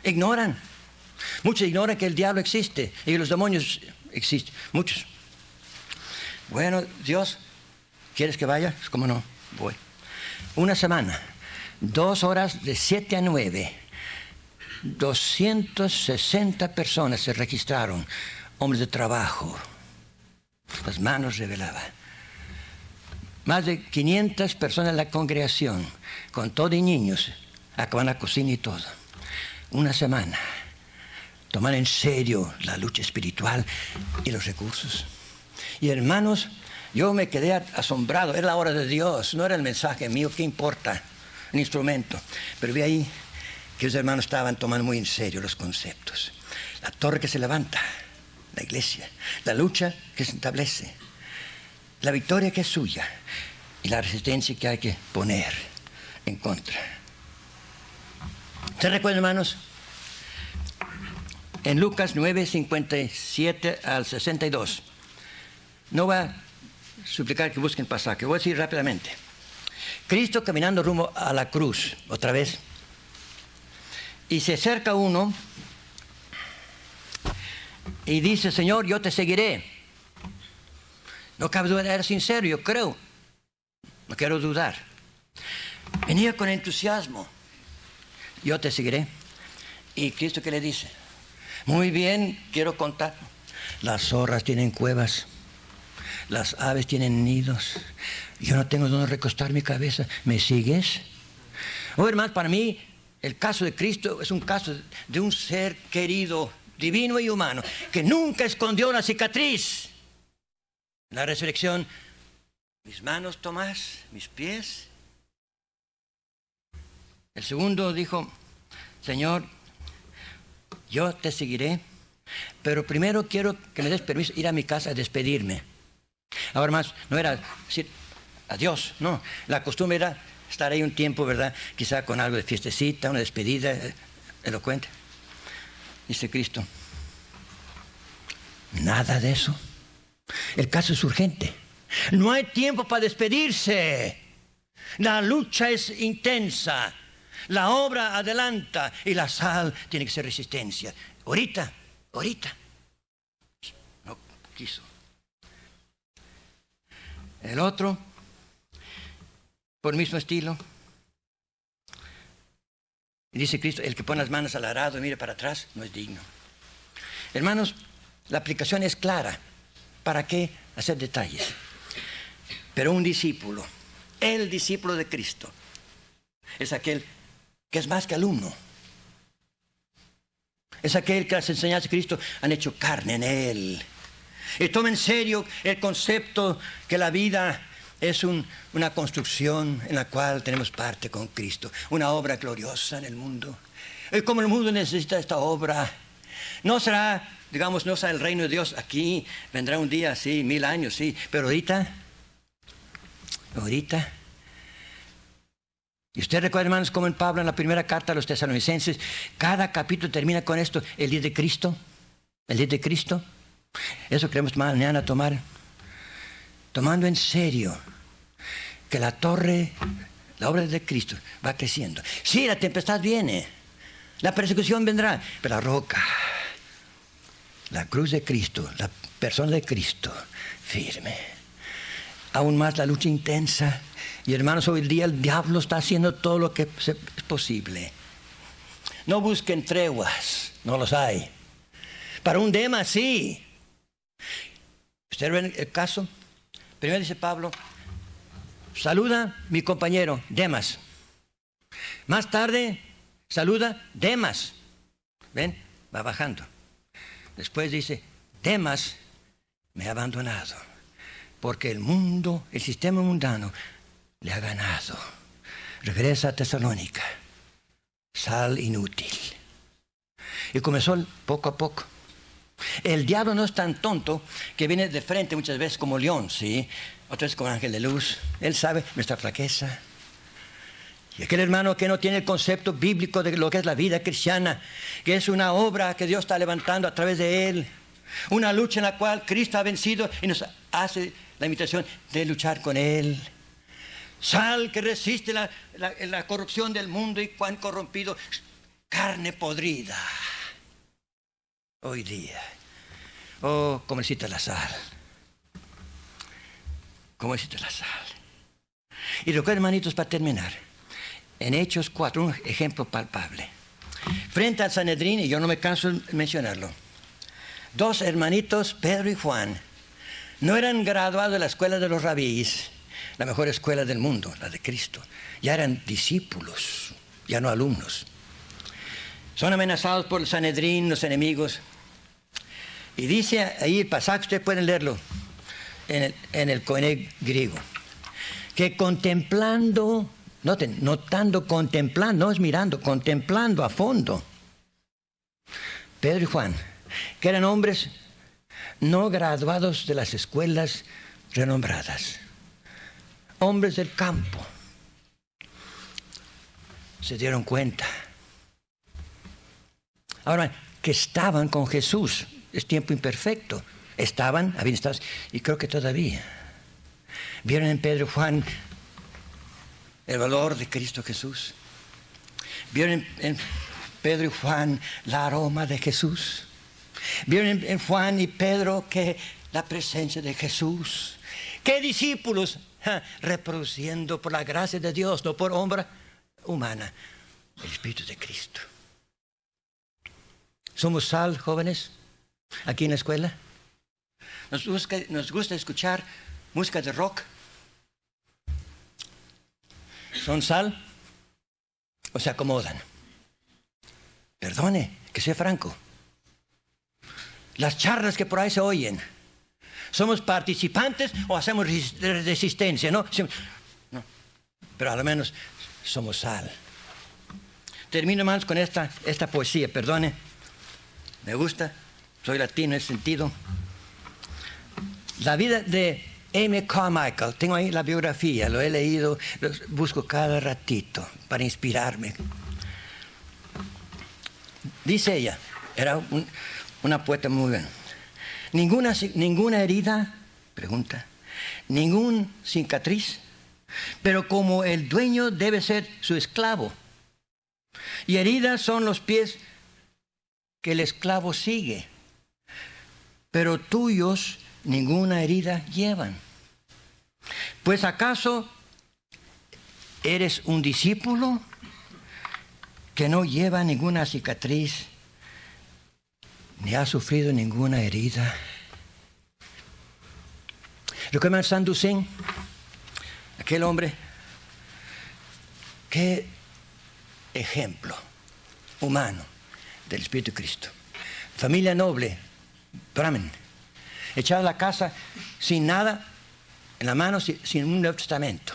ignoran. Muchos ignoran que el diablo existe y que los demonios existen, muchos. Bueno, Dios, ¿quieres que vaya? ¿Cómo no? Voy. Una semana, 2 horas de 7 a 9. 260 personas se registraron, hombres de trabajo. Las manos revelaban. Más de 500 personas en la congregación, con todo y niños, acaban la cocina y todo. Una semana. Tomar en serio la lucha espiritual y los recursos. Y hermanos, yo me quedé asombrado. Era la hora de Dios, no era el mensaje mío, ¿qué importa? El instrumento. Pero vi ahí que los hermanos estaban tomando muy en serio los conceptos. La torre que se levanta, la iglesia. La lucha que se establece. La victoria que es suya. Y la resistencia que hay que poner en contra. ¿Se recuerdan, hermanos? En Lucas 9, 57 al 62. No voy a suplicar que busquen pasaje, voy a decir rápidamente. Cristo caminando rumbo a la cruz, otra vez. Y se acerca uno y dice, Señor, yo te seguiré. No cabe duda, era sincero, yo creo. No quiero dudar. Venía con entusiasmo. Yo te seguiré. ¿Y Cristo qué le dice? Muy bien, quiero contar. Las zorras tienen cuevas, las aves tienen nidos. Yo no tengo donde recostar mi cabeza. ¿Me sigues? Oh, hermanos, para mí el caso de Cristo es un caso de un ser querido, divino y humano, que nunca escondió una cicatriz. La resurrección, mis manos tomás, mis pies. El segundo dijo, Señor, yo te seguiré, pero primero quiero que me des permiso ir a mi casa a despedirme. Ahora más, no era decir adiós, no. La costumbre era estar ahí un tiempo, ¿verdad? Quizá con algo de fiestecita, una despedida elocuente. Dice Cristo, nada de eso. El caso es urgente. No hay tiempo para despedirse. La lucha es intensa. La obra adelanta y la sal tiene que ser resistencia. Ahorita. No quiso. El otro, por el mismo estilo. Y dice Cristo, el que pone las manos al arado y mire para atrás, no es digno. Hermanos, la aplicación es clara. ¿Para qué hacer detalles? Pero un discípulo, el discípulo de Cristo, es aquel que es más que alumno. Es aquel que las enseñanzas de Cristo han hecho carne en él. Y toma en serio el concepto que la vida es una construcción en la cual tenemos parte con Cristo. Una obra gloriosa en el mundo. Y como el mundo necesita esta obra, no será, digamos, no será el reino de Dios aquí. Vendrá un día, sí, 1000 años, sí. Pero ahorita. Y usted recuerda, hermanos, como en Pablo en la primera carta a los tesalonicenses, cada capítulo termina con esto, el día de Cristo, el día de Cristo. Eso queremos mañana tomar, tomando en serio que la torre, la obra de Cristo va creciendo. Sí, la tempestad viene, la persecución vendrá, pero la roca, la cruz de Cristo, la persona de Cristo, firme. Aún más la lucha intensa. Y hermanos, hoy día el diablo está haciendo todo lo que es posible. No busquen treguas, no los hay. Para un Demas, sí. ¿Usted ve el caso? Primero dice Pablo, saluda mi compañero Demas. Más tarde, saluda Demas. ¿Ven? Va bajando. Después dice, Demas me ha abandonado. Porque el mundo, el sistema mundano, le ha ganado. Regresa a Tesalónica. Sal inútil. Y comenzó poco a poco. El diablo no es tan tonto que viene de frente muchas veces como león, ¿sí? Otras veces como ángel de luz. Él sabe nuestra flaqueza. Y aquel hermano que no tiene el concepto bíblico de lo que es la vida cristiana, que es una obra que Dios está levantando a través de él. Una lucha en la cual Cristo ha vencido y nos hace la invitación de luchar con él. Sal que resiste la corrupción del mundo y cuán corrompido. Carne podrida. Hoy día. Oh, cómo necesita la sal. Cómo necesita la sal. Y recuerden, hermanitos, para terminar. En Hechos 4, un ejemplo palpable. frente al Sanedrín, y yo no me canso de mencionarlo, dos hermanitos, Pedro y Juan, no eran graduados de la escuela de los rabíes, la mejor escuela del mundo, la de Cristo. Ya eran discípulos, ya no alumnos. Son amenazados por el Sanedrín, los enemigos. Y dice ahí el pasaje, ustedes pueden leerlo en el Koine griego, que contemplando, noten, notando, contemplando, no es mirando, contemplando a fondo, Pedro y Juan, que eran hombres no graduados de las escuelas renombradas, hombres del campo, se dieron cuenta. Ahora, que estaban con Jesús, es tiempo imperfecto, habían estado, y creo que todavía. Vieron en Pedro y Juan el valor de Cristo Jesús. Vieron en Pedro y Juan la aroma de Jesús. Vieron en Juan y Pedro que la presencia de Jesús. ¿Qué discípulos? Reproduciendo por la gracia de Dios, no por obra humana, el Espíritu de Cristo. ¿Somos sal, jóvenes, aquí en la escuela? Nos gusta escuchar música de rock. ¿Son sal o se acomodan? Perdone, que sea franco. Las charlas que por ahí se oyen, ¿somos participantes o hacemos resistencia? No, pero al menos somos sal. Termino más con esta poesía, perdone. Me gusta, soy latino en ese sentido. La vida de Amy Carmichael, tengo ahí la biografía, lo he leído, lo busco cada ratito para inspirarme. Dice ella, era una poeta muy buena. Ninguna herida, pregunta, ninguna cicatriz, pero como el dueño debe ser su esclavo. Y heridas son los pies que el esclavo sigue, pero tuyos ninguna herida llevan. Pues ¿acaso eres un discípulo que no lleva ninguna cicatriz ni ha sufrido ninguna herida? ¿Recuerdan a Sadducén? Aquel hombre, qué ejemplo humano del Espíritu de Cristo. Familia noble, Brahmin, echado a la casa sin nada en la mano, sin un Nuevo Testamento,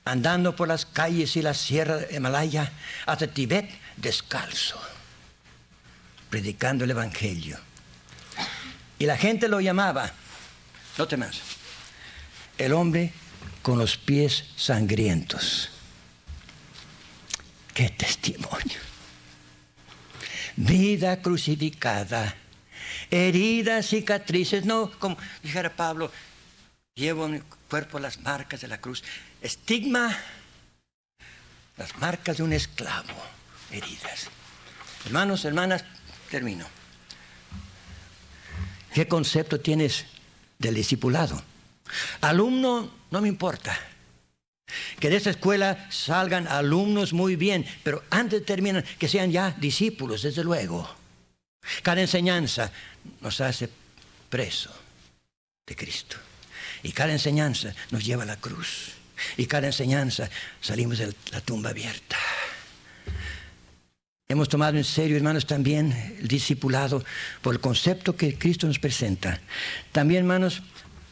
andando por las calles y la sierra de Himalaya hasta Tibet descalzo, predicando el Evangelio. Y la gente lo llamaba, no temas, el hombre con los pies sangrientos. ¡Qué testimonio! Vida crucificada, heridas, cicatrices, no, como dijera Pablo, llevo en mi cuerpo las marcas de la cruz. Estigma, las marcas de un esclavo, heridas. Hermanos, hermanas, termino. ¿Qué concepto tienes del discipulado? Alumno, no me importa. Que de esta escuela salgan alumnos muy bien, pero antes de terminar, que sean ya discípulos, desde luego. Cada enseñanza nos hace preso de Cristo. Y cada enseñanza nos lleva a la cruz. Y cada enseñanza salimos de la tumba abierta. Hemos tomado en serio, hermanos, también el discipulado por el concepto que Cristo nos presenta. También, hermanos,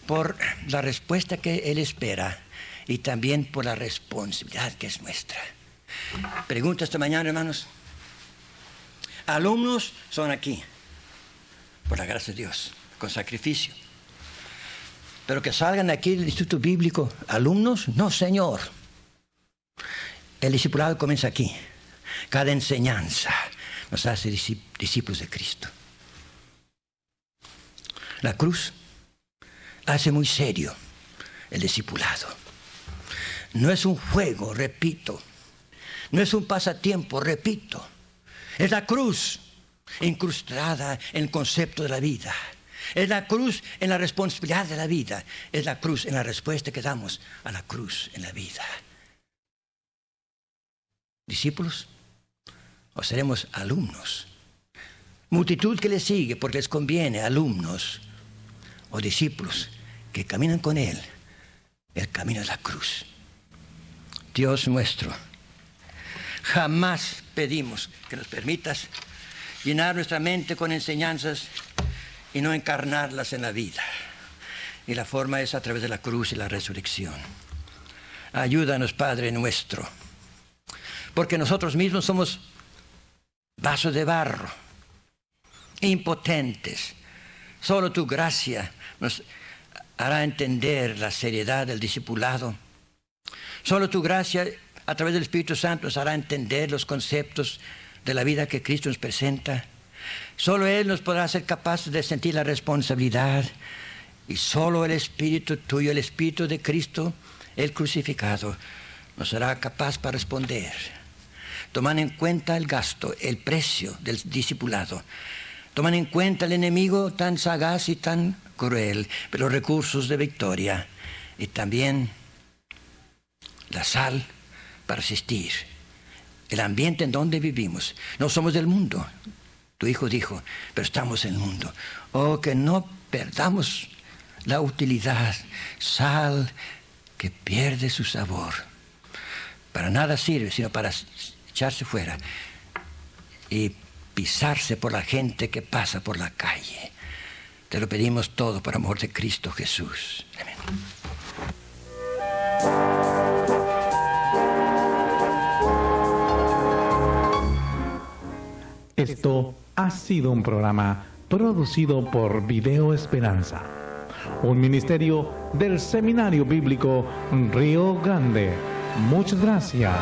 por la respuesta que Él espera. Y también por la responsabilidad que es nuestra. Pregunta esta mañana, hermanos. Alumnos son aquí, por la gracia de Dios, con sacrificio. Pero que salgan de aquí del Instituto Bíblico, alumnos, no, Señor. El discipulado comienza aquí. Cada enseñanza nos hace discípulos de Cristo. La cruz hace muy serio el discipulado. No es un juego, repito. No es un pasatiempo, repito. Es la cruz incrustada en el concepto de la vida. Es la cruz en la responsabilidad de la vida. Es la cruz en la respuesta que damos a la cruz en la vida. Discípulos, o seremos alumnos. Multitud que le sigue porque les conviene, alumnos o discípulos que caminan con Él el camino de la cruz. Dios nuestro, jamás pedimos que nos permitas llenar nuestra mente con enseñanzas y no encarnarlas en la vida. Y la forma es a través de la cruz y la resurrección. Ayúdanos, Padre nuestro, porque nosotros mismos somos vasos de barro, impotentes. Solo tu gracia nos hará entender la seriedad del discipulado. Solo tu gracia, a través del Espíritu Santo, nos hará entender los conceptos de la vida que Cristo nos presenta. Solo Él nos podrá hacer capaces de sentir la responsabilidad. Y solo el Espíritu tuyo, el Espíritu de Cristo, el crucificado, nos hará capaz para responder. Tomando en cuenta el gasto, el precio del discipulado. Toman en cuenta el enemigo tan sagaz y tan cruel, pero los recursos de victoria y también la sal para asistir. El ambiente en donde vivimos. No somos del mundo, tu Hijo dijo, pero estamos en el mundo. Oh, que no perdamos la utilidad. Sal que pierde su sabor. Para nada sirve, sino para echarse fuera y pisarse por la gente que pasa por la calle. Te lo pedimos todo por amor de Cristo Jesús. Amén. Esto ha sido un programa producido por Video Esperanza, un ministerio del Seminario Bíblico Río Grande. Muchas gracias.